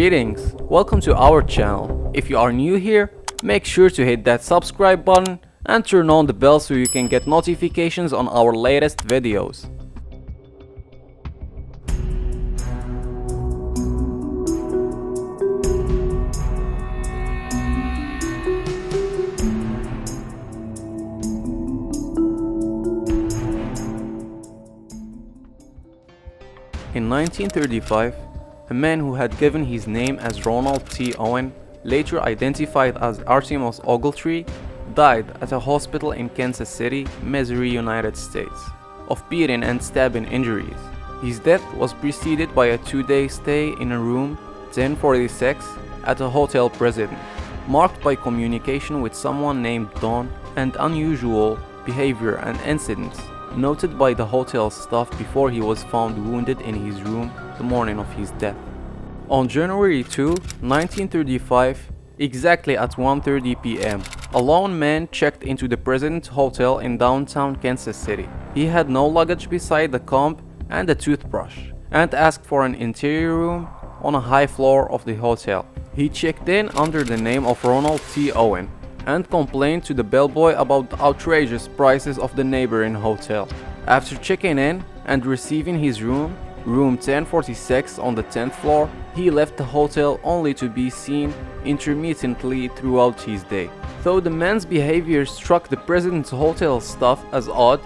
Greetings, welcome to our channel. If you are new here, make sure to hit that subscribe button and turn on the bell so you can get notifications on our latest videos. In 1935, a man who had given his name as Roland T Owen, later identified as Artemus Ogletree, died at a hospital in Kansas City, Missouri, United States, of beating and stabbing injuries. His death was preceded by a 2-day stay in a room 1046 at a hotel prison, marked by communication with someone named Don and unusual behavior and incidents noted by the hotel staff before he was found wounded in his room the morning of his death. On January 2, 1935, exactly at 1:30 p.m., a lone man checked into the President's Hotel in downtown Kansas City. He had no luggage beside the comb and a toothbrush, and asked for an interior room on a high floor of the hotel. He checked in under the name of Roland T Owen and complained to the bellboy about the outrageous prices of the neighboring hotel. After checking in and receiving his room 1046 on the 10th floor, he left the hotel only to be seen intermittently throughout his day. Though the man's behavior struck the President's Hotel staff as odd,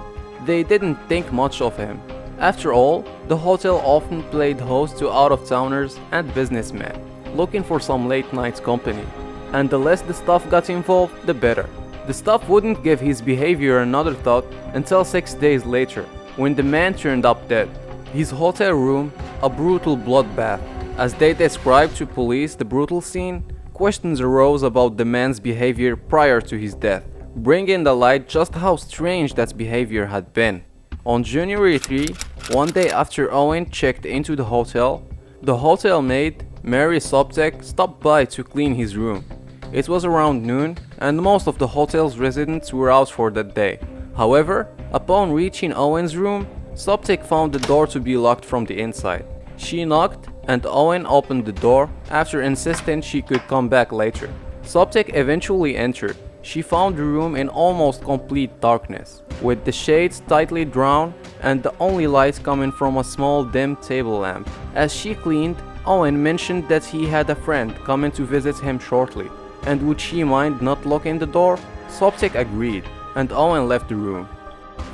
they didn't think much of him. After all, the hotel often played host to out-of-towners and businessmen looking for some late-night company, and the less the staff got involved, the better. The staff wouldn't give his behavior another thought until 6 days later, when the man turned up dead. His hotel room, a brutal bloodbath. As they described to police the brutal scene, questions arose about the man's behavior prior to his death, bringing to light just how strange that behavior had been. On January 3, one day after Owen checked into the hotel maid, Mary Sobtek, stopped by to clean his room. It was around noon, and most of the hotel's residents were out for that day. However, upon reaching Owen's room, Sobtek found the door to be locked from the inside. She knocked, and Owen opened the door after insisting she could come back later. Sobtek eventually entered. She found the room in almost complete darkness, with the shades tightly drawn and the only light coming from a small dim table lamp. As she cleaned, Owen mentioned that he had a friend coming to visit him shortly, and would she mind not locking the door? Sobtek agreed, and Owen left the room.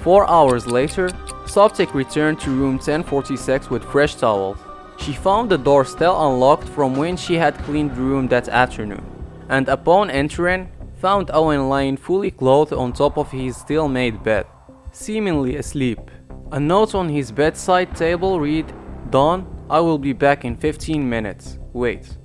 4 hours later, Sobtek returned to room 1046 with fresh towels. She found the door still unlocked from when she had cleaned the room that afternoon, and upon entering, found Owen lying fully clothed on top of his still-made bed, seemingly asleep. A note on his bedside table read, "Don, I will be back in 15 minutes. Wait."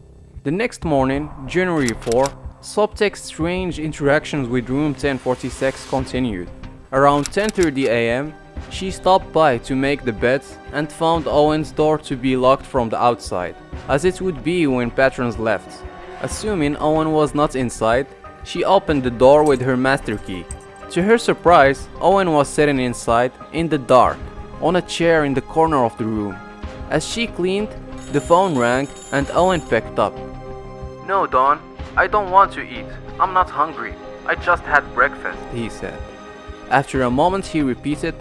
The next morning, January 4, Sobtek's strange interactions with room 1046 continued. Around 10:30 a.m., she stopped by to make the beds and found Owen's door to be locked from the outside, as it would be when patrons left. Assuming Owen was not inside, she opened the door with her master key. To her surprise, Owen was sitting inside, in the dark, on a chair in the corner of the room. As she cleaned, the phone rang and Owen picked up. "No, Don, I don't want to eat. I'm not hungry. I just had breakfast," he said. After a moment he repeated,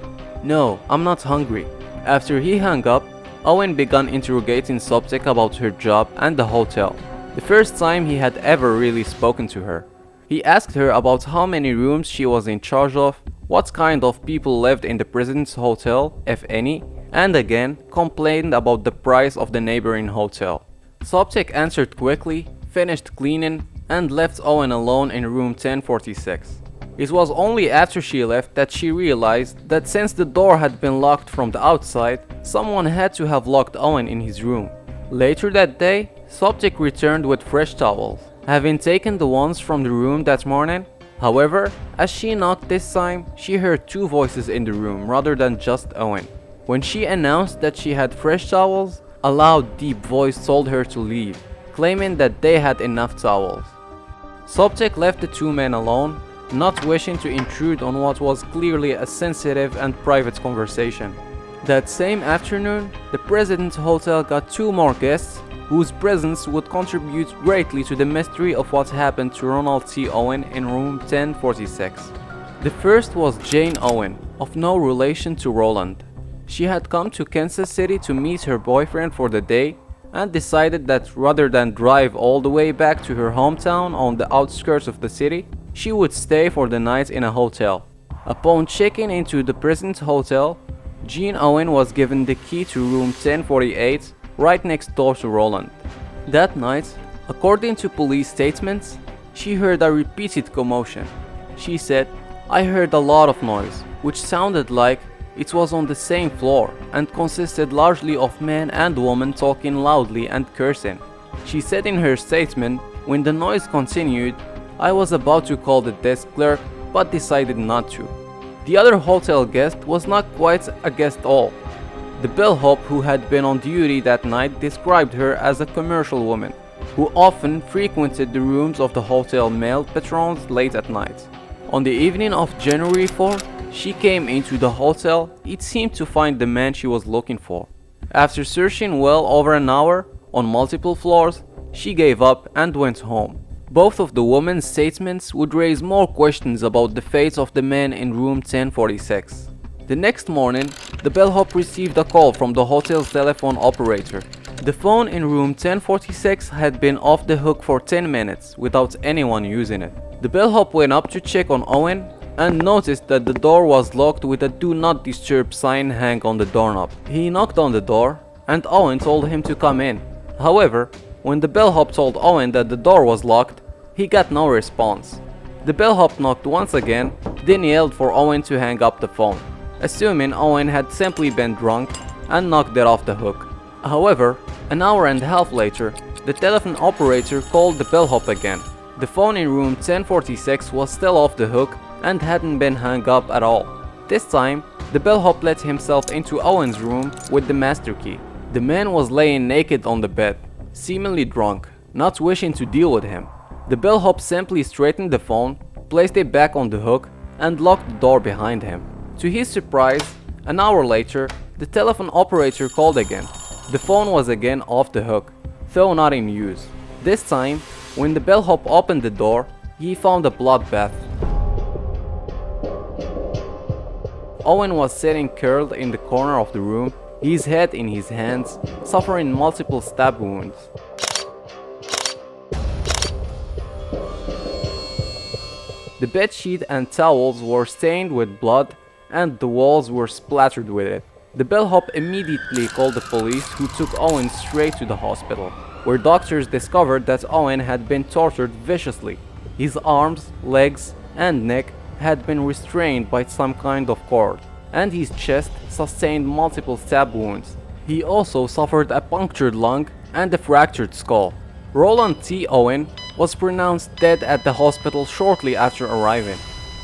"No, I'm not hungry." After he hung up, Owen began interrogating Sobtek about her job and the hotel, the first time he had ever really spoken to her. He asked her about how many rooms she was in charge of, what kind of people lived in the President's Hotel, if any, and again complained about the price of the neighboring hotel. Sobtek answered quickly, finished cleaning, and left Owen alone in room 1046. It was only after she left that she realized that since the door had been locked from the outside, someone had to have locked Owen in his room. Later that day, Sobtek returned with fresh towels, having taken the ones from the room that morning. However, as she knocked this time, she heard two voices in the room rather than just Owen. When she announced that she had fresh towels, a loud, deep voice told her to leave, claiming that they had enough towels. Sobtek left the two men alone, not wishing to intrude on what was clearly a sensitive and private conversation. That same afternoon, the President's Hotel got two more guests whose presence would contribute greatly to the mystery of what happened to Roland T Owen in room 1046. The first was Jane Owen, of no relation to Roland. She had come to Kansas City to meet her boyfriend for the day and decided that rather than drive all the way back to her hometown on the outskirts of the city, she would stay for the night in a hotel. Upon checking into the present hotel, Jane Owen was given the key to room 1048 right next door to Roland. That night, according to police statements, she heard a repeated commotion. She said, "I heard a lot of noise, which sounded like it was on the same floor and consisted largely of men and women talking loudly and cursing." She said in her statement, "When the noise continued, I was about to call the desk clerk but decided not to." The other hotel guest was not quite a guest at all. The bellhop who had been on duty that night described her as a commercial woman who often frequented the rooms of the hotel male patrons late at night. On the evening of January 4, she came into the hotel, it seemed to find the man she was looking for. After searching well over an hour on multiple floors, she gave up and went home. Both of the women's statements would raise more questions about the fate of the man in room 1046. The next morning, the bellhop received a call from the hotel's telephone operator. The phone in room 1046 had been off the hook for 10 minutes without anyone using it. The bellhop went up to check on Owen and noticed that the door was locked with a "Do Not Disturb" sign hung on the doorknob. He knocked on the door and Owen told him to come in. However, when the bellhop told Owen that the door was locked, he got no response. The bellhop knocked once again, then yelled for Owen to hang up the phone, assuming Owen had simply been drunk and knocked it off the hook. However, an hour and a half later, the telephone operator called the bellhop again. The phone in room 1046 was still off the hook and hadn't been hung up at all. This time, the bellhop let himself into Owen's room with the master key. The man was laying naked on the bed, seemingly drunk, not wishing to deal with him. The bellhop simply straightened the phone, placed it back on the hook, and locked the door behind him. To his surprise, an hour later, the telephone operator called again. The phone was again off the hook, though not in use. This time, when the bellhop opened the door, he found a bloodbath. Owen was sitting curled in the corner of the room, his head in his hands, suffering multiple stab wounds. The bedsheet and towels were stained with blood and the walls were splattered with it. The bellhop immediately called the police, who took Owen straight to the hospital, where doctors discovered that Owen had been tortured viciously. His arms, legs, and neck had been restrained by some kind of cord, and his chest sustained multiple stab wounds. He also suffered a punctured lung and a fractured skull. Roland T Owen was pronounced dead at the hospital shortly after arriving.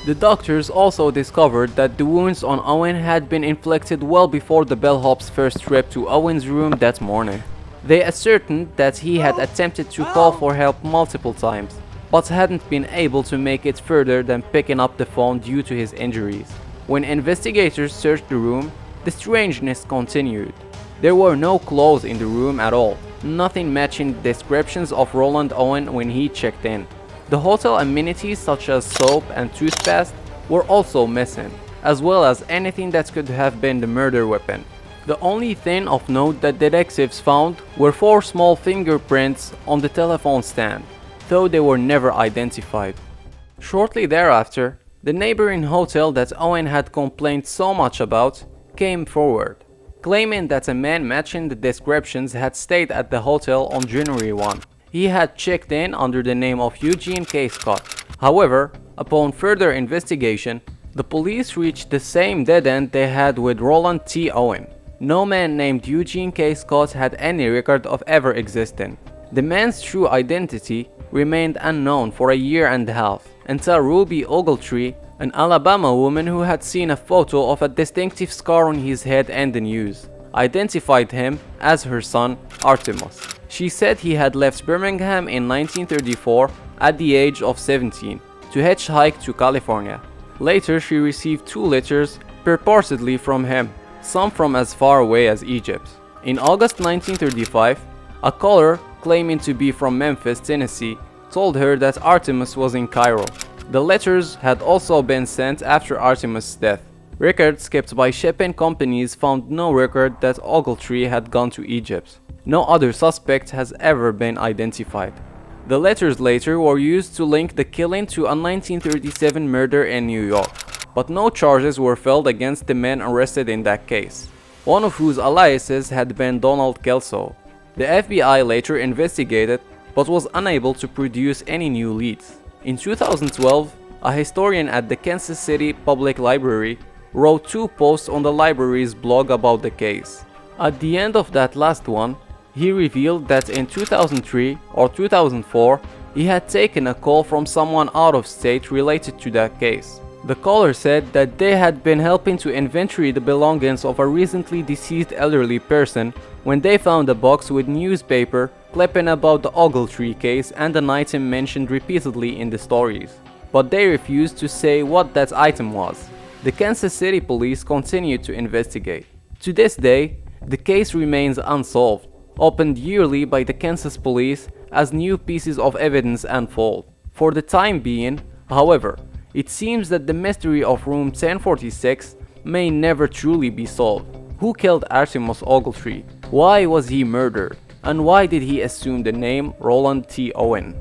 The doctors also discovered that the wounds on Owen had been inflicted well before the bellhop's first trip to Owen's room that morning. They ascertained that he had attempted to call for help multiple times, but hadn't been able to make it further than picking up the phone due to his injuries. When investigators searched the room, the strangeness continued. There were no clothes in the room at all, nothing matching the descriptions of Roland Owen when he checked in. The hotel amenities such as soap and toothpaste were also missing, as well as anything that could have been the murder weapon. The only thing of note that detectives found were 4 small fingerprints on the telephone stand, though they were never identified. Shortly thereafter, the neighboring hotel that Owen had complained so much about came forward, claiming that a man matching the descriptions had stayed at the hotel on January 1. He had checked in under the name of Eugene K. Scott. However, upon further investigation, the police reached the same dead end they had with Roland T Owen. No man named Eugene K. Scott had any record of ever existing. The man's true identity remained unknown for a year and a half, until Ruby Ogletree, an Alabama woman who had seen a photo of a distinctive scar on his head in the news, identified him as her son, Artemus. She said he had left Birmingham in 1934 at the age of 17 to hitchhike to California. Later, she received 2 letters purportedly from him, some from as far away as Egypt. In August 1935, A caller, claiming to be from Memphis, Tennessee, told her that Artemus was in Cairo. The letters had also been sent after Artemus' death. Records kept by shipping companies found no record that Ogletree had gone to Egypt. No other suspect has ever been identified. The letters later were used to link the killing to a 1937 murder in New York, but no charges were filed against the men arrested in that case, one of whose aliases had been Donald Kelso. The FBI later investigated, but was unable to produce any new leads. In 2012, a historian at the Kansas City Public Library wrote 2 posts on the library's blog about the case. At the end of that last one, he revealed that in 2003 or 2004, he had taken a call from someone out of state related to that case. The caller said that they had been helping to inventory the belongings of a recently deceased elderly person when they found a box with newspaper clipping about the Ogletree case and an item mentioned repeatedly in the stories. But they refused to say what that item was. The Kansas City police continued to investigate. To this day, the case remains unsolved, opened yearly by the Kansas police as new pieces of evidence unfold. For the time being, however, it seems that the mystery of room 1046 may never truly be solved. Who killed Artemus Ogletree? Why was he murdered? And why did he assume the name Roland T Owen?